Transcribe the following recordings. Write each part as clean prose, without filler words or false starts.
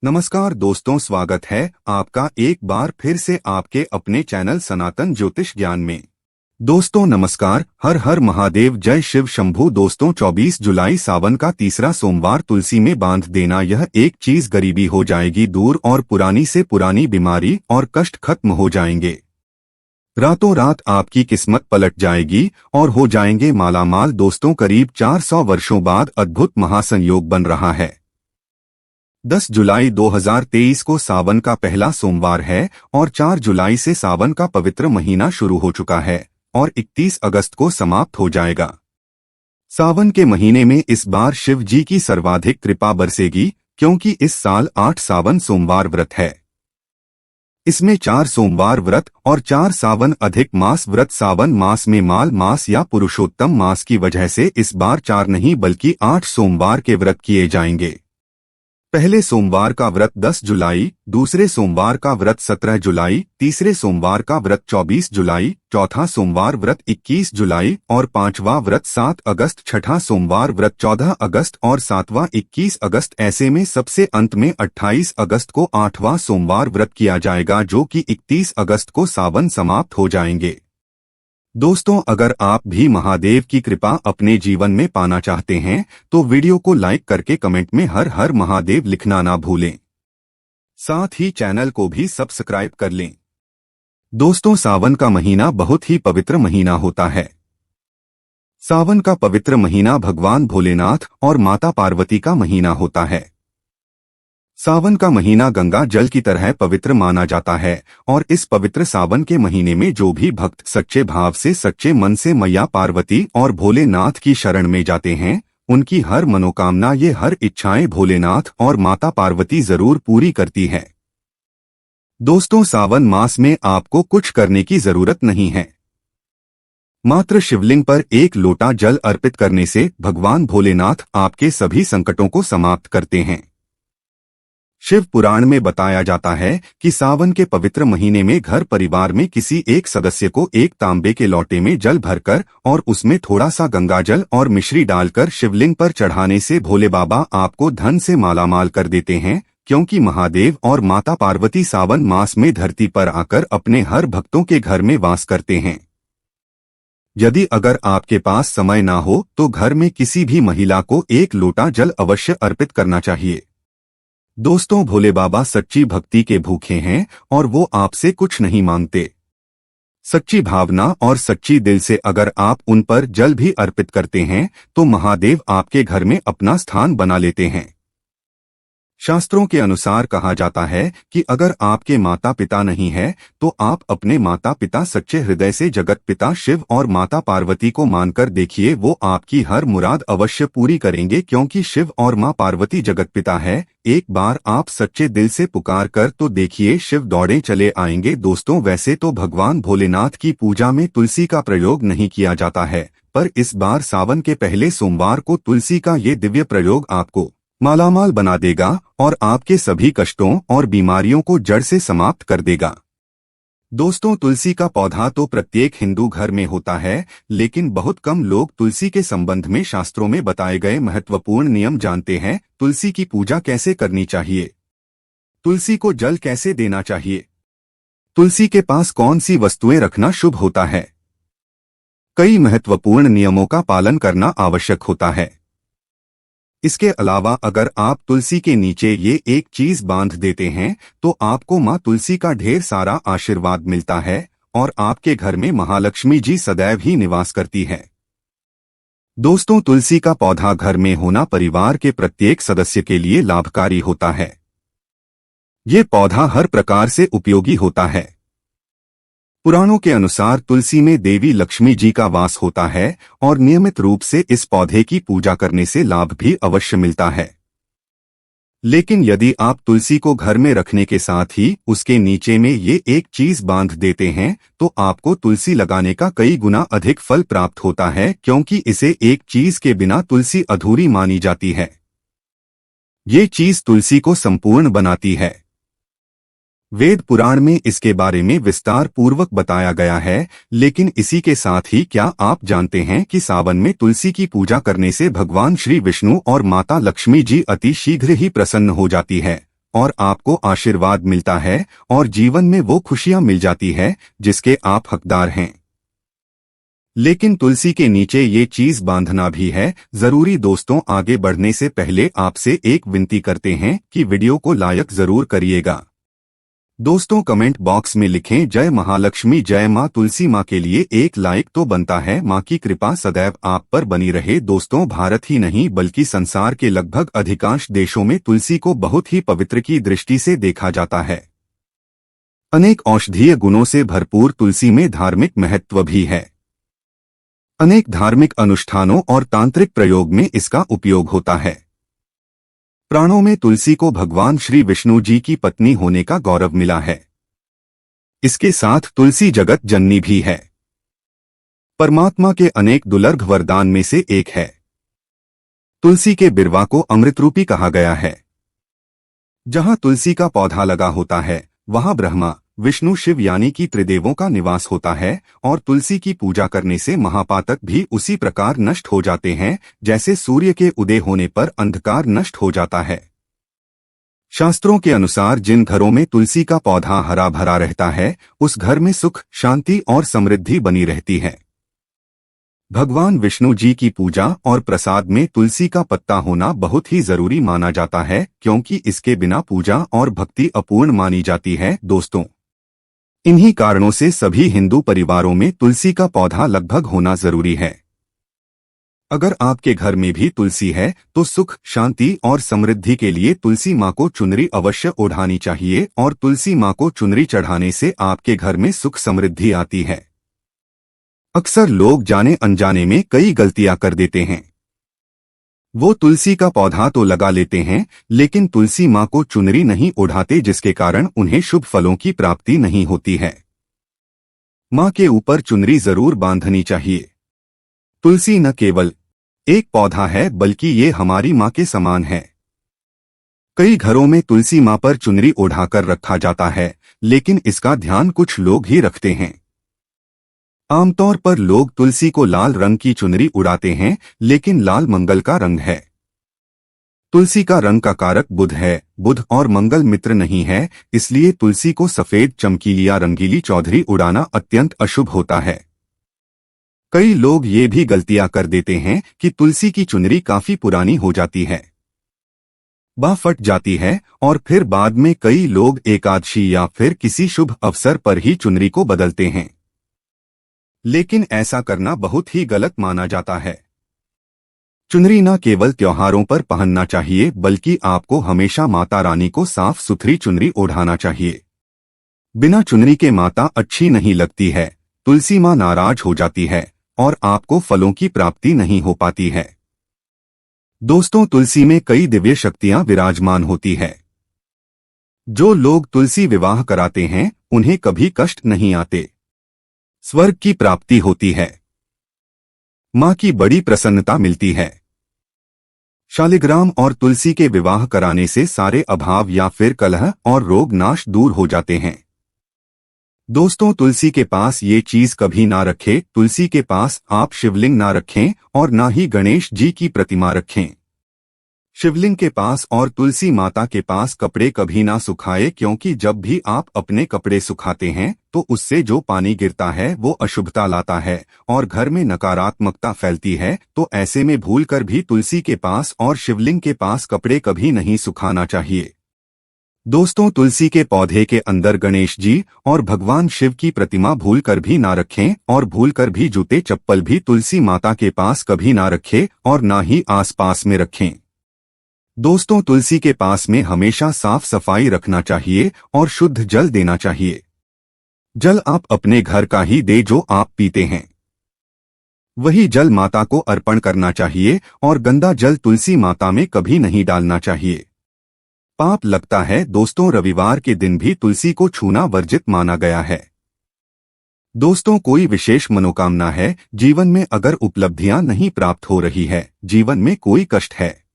नमस्कार दोस्तों, स्वागत है आपका एक बार फिर से आपके अपने चैनल सनातन ज्योतिष ज्ञान में। दोस्तों नमस्कार, हर हर महादेव, जय शिव शंभू। दोस्तों 24 जुलाई सावन का तीसरा सोमवार तुलसी में बांध देना, यह एक चीज गरीबी हो जाएगी दूर और पुरानी से पुरानी बीमारी और कष्ट खत्म हो जाएंगे। रातों रात आपकी किस्मत पलट जाएगी और हो जाएंगे मालामाल। दोस्तों करीब 400 वर्षों बाद अद्भुत महासंयोग बन रहा है। 10 जुलाई 2023 को सावन का पहला सोमवार है और 4 जुलाई से सावन का पवित्र महीना शुरू हो चुका है और 31 अगस्त को समाप्त हो जाएगा। सावन के महीने में इस बार शिव जी की सर्वाधिक कृपा बरसेगी, क्योंकि इस साल 8 सावन सोमवार व्रत है। इसमें 4 सोमवार व्रत और 4 सावन अधिक मास व्रत। सावन मास में माल मास या पुरुषोत्तम मास की वजह से इस बार 4 नहीं बल्कि 8 सोमवार के व्रत किए जाएंगे। पहले सोमवार का व्रत 10 जुलाई, दूसरे सोमवार का व्रत 17 जुलाई, तीसरे सोमवार का व्रत 24 जुलाई, चौथा सोमवार व्रत 21 जुलाई और पांचवा व्रत 7 अगस्त, छठा सोमवार व्रत 14 अगस्त और सातवां 21 अगस्त। ऐसे में सबसे अंत में 28 अगस्त को 8वां सोमवार व्रत किया जाएगा, जो कि 31 अगस्त को सावन समाप्त हो जाएंगे। दोस्तों अगर आप भी महादेव की कृपा अपने जीवन में पाना चाहते हैं तो वीडियो को लाइक करके कमेंट में हर हर महादेव लिखना ना भूलें। साथ ही चैनल को भी सब्सक्राइब कर लें। दोस्तों सावन का महीना बहुत ही पवित्र महीना होता है। सावन का पवित्र महीना भगवान भोलेनाथ और माता पार्वती का महीना होता है। सावन का महीना गंगा जल की तरह पवित्र माना जाता है और इस पवित्र सावन के महीने में जो भी भक्त सच्चे भाव से सच्चे मन से मैया पार्वती और भोलेनाथ की शरण में जाते हैं, उनकी हर मनोकामना, ये हर इच्छाएं भोलेनाथ और माता पार्वती जरूर पूरी करती है। दोस्तों सावन मास में आपको कुछ करने की जरूरत नहीं है। मात्र शिवलिंग पर एक लोटा जल अर्पित करने से भगवान भोलेनाथ आपके सभी संकटों को समाप्त करते हैं। शिव पुराण में बताया जाता है कि सावन के पवित्र महीने में घर परिवार में किसी एक सदस्य को एक तांबे के लोटे में जल भरकर और उसमें थोड़ा सा गंगाजल और मिश्री डालकर शिवलिंग पर चढ़ाने से भोले बाबा आपको धन से मालामाल कर देते हैं, क्योंकि महादेव और माता पार्वती सावन मास में धरती पर आकर अपने हर भक्तों के घर में वास करते हैं। यदि अगर आपके पास समय ना हो तो घर में किसी भी महिला को एक लोटा जल अवश्य अर्पित करना चाहिए। दोस्तों भोले बाबा सच्ची भक्ति के भूखे हैं और वो आपसे कुछ नहीं मांगते। सच्ची भावना और सच्ची दिल से अगर आप उन पर जल भी अर्पित करते हैं तो महादेव आपके घर में अपना स्थान बना लेते हैं। शास्त्रों के अनुसार कहा जाता है कि अगर आपके माता पिता नहीं है तो आप अपने माता पिता सच्चे हृदय से जगत पिता शिव और माता पार्वती को मानकर देखिए, वो आपकी हर मुराद अवश्य पूरी करेंगे, क्योंकि शिव और मां पार्वती जगत पिता है। एक बार आप सच्चे दिल से पुकार कर तो देखिए, शिव दौड़े चले आएंगे। दोस्तों वैसे तो भगवान भोलेनाथ की पूजा में तुलसी का प्रयोग नहीं किया जाता है, पर इस बार सावन के पहले सोमवार को तुलसी का ये दिव्य प्रयोग आपको मालामाल बना देगा और आपके सभी कष्टों और बीमारियों को जड़ से समाप्त कर देगा। दोस्तों तुलसी का पौधा तो प्रत्येक हिंदू घर में होता है, लेकिन बहुत कम लोग तुलसी के संबंध में शास्त्रों में बताए गए महत्वपूर्ण नियम जानते हैं। तुलसी की पूजा कैसे करनी चाहिए, तुलसी को जल कैसे देना चाहिए, तुलसी के पास कौन सी वस्तुएं रखना शुभ होता है, कई महत्वपूर्ण नियमों का पालन करना आवश्यक होता है। इसके अलावा अगर आप तुलसी के नीचे ये एक चीज बांध देते हैं तो आपको मां तुलसी का ढेर सारा आशीर्वाद मिलता है और आपके घर में महालक्ष्मी जी सदैव ही निवास करती है। दोस्तों तुलसी का पौधा घर में होना परिवार के प्रत्येक सदस्य के लिए लाभकारी होता है। ये पौधा हर प्रकार से उपयोगी होता है। पुराणों के अनुसार तुलसी में देवी लक्ष्मी जी का वास होता है और नियमित रूप से इस पौधे की पूजा करने से लाभ भी अवश्य मिलता है। लेकिन यदि आप तुलसी को घर में रखने के साथ ही उसके नीचे में ये एक चीज बांध देते हैं तो आपको तुलसी लगाने का कई गुना अधिक फल प्राप्त होता है, क्योंकि इसे एक चीज के बिना तुलसी अधूरी मानी जाती है। ये चीज तुलसी को संपूर्ण बनाती है। वेद पुराण में इसके बारे में विस्तार पूर्वक बताया गया है, लेकिन इसी के साथ ही क्या आप जानते हैं कि सावन में तुलसी की पूजा करने से भगवान श्री विष्णु और माता लक्ष्मी जी अति शीघ्र ही प्रसन्न हो जाती है और आपको आशीर्वाद मिलता है और जीवन में वो खुशियां मिल जाती है जिसके आप हकदार हैं। लेकिन तुलसी के नीचे ये चीज बांधना भी है जरूरी। दोस्तों, आगे बढ़ने से पहले आपसे एक विनती करते हैं कि वीडियो को लाइक जरूर करिएगा। दोस्तों, कमेंट बॉक्स में लिखें जय महालक्ष्मी, जय मां तुलसी। मां के लिए एक लाइक तो बनता है। मां की कृपा सदैव आप पर बनी रहे। दोस्तों, भारत ही नहीं बल्कि संसार के लगभग अधिकांश देशों में तुलसी को बहुत ही पवित्र की दृष्टि से देखा जाता है। अनेक औषधीय गुणों से भरपूर तुलसी में धार्मिक महत्व भी है। अनेक धार्मिक अनुष्ठानों और तांत्रिक प्रयोग में इसका उपयोग होता है। पुराणों में तुलसी को भगवान श्री विष्णु जी की पत्नी होने का गौरव मिला है। इसके साथ तुलसी जगत जननी भी है। परमात्मा के अनेक दुर्लभ वरदान में से एक है। तुलसी के बिरवा को अमृतरूपी कहा गया है। जहां तुलसी का पौधा लगा होता है वहां ब्रह्मा, विष्णु, शिव यानी कि त्रिदेवों का निवास होता है और तुलसी की पूजा करने से महापातक भी उसी प्रकार नष्ट हो जाते हैं जैसे सूर्य के उदय होने पर अंधकार नष्ट हो जाता है। शास्त्रों के अनुसार जिन घरों में तुलसी का पौधा हरा भरा रहता है उस घर में सुख, शांति और समृद्धि बनी रहती है। भगवान विष्णु जी की पूजा और प्रसाद में तुलसी का पत्ता होना बहुत ही जरूरी माना जाता है क्योंकि इसके बिना पूजा और भक्ति अपूर्ण मानी जाती है। दोस्तों, इन्हीं कारणों से सभी हिंदू परिवारों में तुलसी का पौधा लगभग होना जरूरी है। अगर आपके घर में भी तुलसी है तो सुख, शांति और समृद्धि के लिए तुलसी मां को चुनरी अवश्य ओढ़ानी चाहिए और तुलसी मां को चुनरी चढ़ाने से आपके घर में सुख समृद्धि आती है। अक्सर लोग जाने अनजाने में कई गलतियां कर देते हैं। वो तुलसी का पौधा तो लगा लेते हैं लेकिन तुलसी मां को चुनरी नहीं ओढ़ाते जिसके कारण उन्हें शुभ फलों की प्राप्ति नहीं होती है। मां के ऊपर चुनरी जरूर बांधनी चाहिए। तुलसी न केवल एक पौधा है बल्कि ये हमारी मां के समान है। कई घरों में तुलसी मां पर चुनरी ओढ़ाकर रखा जाता है लेकिन इसका ध्यान कुछ लोग ही रखते हैं। आमतौर पर लोग तुलसी को लाल रंग की चुनरी उड़ाते हैं लेकिन लाल मंगल का रंग है। तुलसी का रंग का कारक बुध है। बुध और मंगल मित्र नहीं है, इसलिए तुलसी को सफेद, चमकीली या रंगीली चौधरी उड़ाना अत्यंत अशुभ होता है। कई लोग ये भी गलतियां कर देते हैं कि तुलसी की चुनरी काफी पुरानी हो जाती है, बाह फट जाती है और फिर बाद में कई लोग एकादशी या फिर किसी शुभ अवसर पर ही चुनरी को बदलते हैं। लेकिन ऐसा करना बहुत ही गलत माना जाता है। चुनरी न केवल त्योहारों पर पहनना चाहिए बल्कि आपको हमेशा माता रानी को साफ सुथरी चुनरी ओढ़ाना चाहिए। बिना चुनरी के माता अच्छी नहीं लगती है, तुलसी मां नाराज हो जाती है और आपको फलों की प्राप्ति नहीं हो पाती है। दोस्तों, तुलसी में कई दिव्य शक्तियां विराजमान होती है। जो लोग तुलसी विवाह कराते हैं उन्हें कभी कष्ट नहीं आते, स्वर्ग की प्राप्ति होती है, मां की बड़ी प्रसन्नता मिलती है। शालिग्राम और तुलसी के विवाह कराने से सारे अभाव या फिर कलह और रोग नाश दूर हो जाते हैं। दोस्तों, तुलसी के पास ये चीज कभी ना रखें। तुलसी के पास आप शिवलिंग ना रखें और ना ही गणेश जी की प्रतिमा रखें। शिवलिंग के पास और तुलसी माता के पास कपड़े कभी ना सुखाए क्योंकि जब भी आप अपने कपड़े सुखाते हैं तो उससे जो पानी गिरता है वो अशुभता लाता है और घर में नकारात्मकता फैलती है। तो ऐसे में भूलकर भी तुलसी के पास और शिवलिंग के पास कपड़े कभी नहीं सुखाना चाहिए। दोस्तों, तुलसी के पौधे के अंदर गणेश जी और भगवान शिव की प्रतिमा भूलकर भी ना रखें और भूलकर भी जूते चप्पल भी तुलसी माता के पास कभी ना रखें और ना ही आसपास में रखें। दोस्तों, तुलसी के पास में हमेशा साफ सफाई रखना चाहिए और शुद्ध जल देना चाहिए। जल आप अपने घर का ही दे जो आप पीते हैं, वही जल माता को अर्पण करना चाहिए और गंदा जल तुलसी माता में कभी नहीं डालना चाहिए, पाप लगता है। दोस्तों, रविवार के दिन भी तुलसी को छूना वर्जित माना गया है। दोस्तों, कोई विशेष मनोकामना है, जीवन में अगर उपलब्धियां नहीं प्राप्त हो रही है, जीवन में कोई कष्ट है,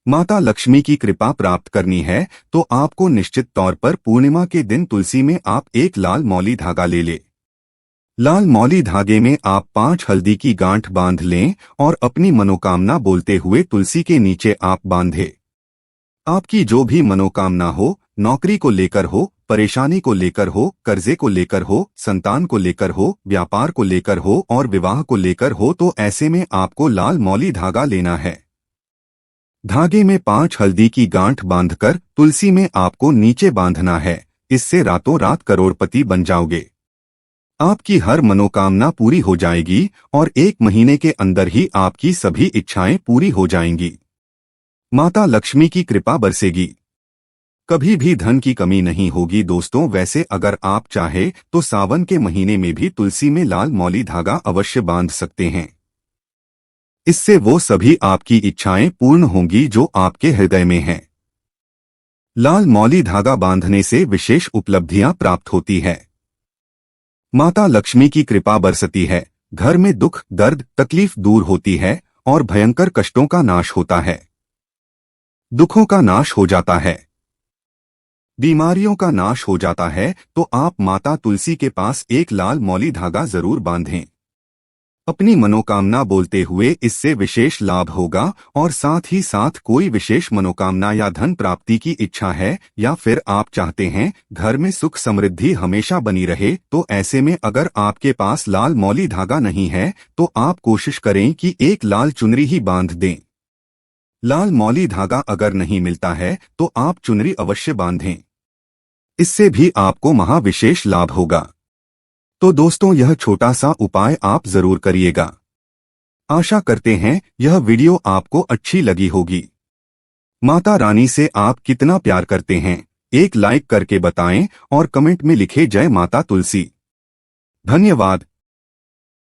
माता लक्ष्मी की कृपा प्राप्त करनी है तो आपको निश्चित तौर पर पूर्णिमा के दिन तुलसी में आप एक लाल मौली धागा ले लें। लाल मौली धागे में आप 5 हल्दी की गांठ बांध लें और अपनी मनोकामना बोलते हुए तुलसी के नीचे आप बांधे। आपकी जो भी मनोकामना हो, नौकरी को लेकर हो, परेशानी को लेकर हो, कर्जे को लेकर हो, संतान को लेकर हो, व्यापार को लेकर हो और विवाह को लेकर हो, तो ऐसे में आपको लाल मौली धागा लेना है। धागे में 5 हल्दी की गांठ बांधकर तुलसी में आपको नीचे बांधना है। इससे रातों रात करोड़पति बन जाओगे। आपकी हर मनोकामना पूरी हो जाएगी और 1 महीने के अंदर ही आपकी सभी इच्छाएं पूरी हो जाएंगी। माता लक्ष्मी की कृपा बरसेगी। कभी भी धन की कमी नहीं होगी दोस्तों। वैसे अगर आप चाहे तो सावन के महीने में भी तुलसी में लाल मौली धागा अवश्य बांध सकते हैं। इससे वो सभी आपकी इच्छाएं पूर्ण होंगी जो आपके हृदय में हैं। लाल मौली धागा बांधने से विशेष उपलब्धियां प्राप्त होती है। माता लक्ष्मी की कृपा बरसती है। घर में दुख, दर्द, तकलीफ दूर होती है और भयंकर कष्टों का नाश होता है। दुखों का नाश हो जाता है, बीमारियों का नाश हो जाता है। तो आप माता तुलसी के पास एक लाल मौली धागा जरूर बांधें। अपनी मनोकामना बोलते हुए इससे विशेष लाभ होगा। और साथ ही साथ कोई विशेष मनोकामना या धन प्राप्ति की इच्छा है या फिर आप चाहते हैं घर में सुख समृद्धि हमेशा बनी रहे, तो ऐसे में अगर आपके पास लाल मौली धागा नहीं है तो आप कोशिश करें कि एक लाल चुनरी ही बांध दें। लाल मौली धागा अगर नहीं मिलता है तो आप चुनरी अवश्य बांधें। इससे भी आपको महाविशेष लाभ होगा। तो दोस्तों, यह छोटा सा उपाय आप जरूर करिएगा। आशा करते हैं यह वीडियो आपको अच्छी लगी होगी। माता रानी से आप कितना प्यार करते हैं, एक लाइक करके बताएं और कमेंट में लिखें जय माता तुलसी। धन्यवाद।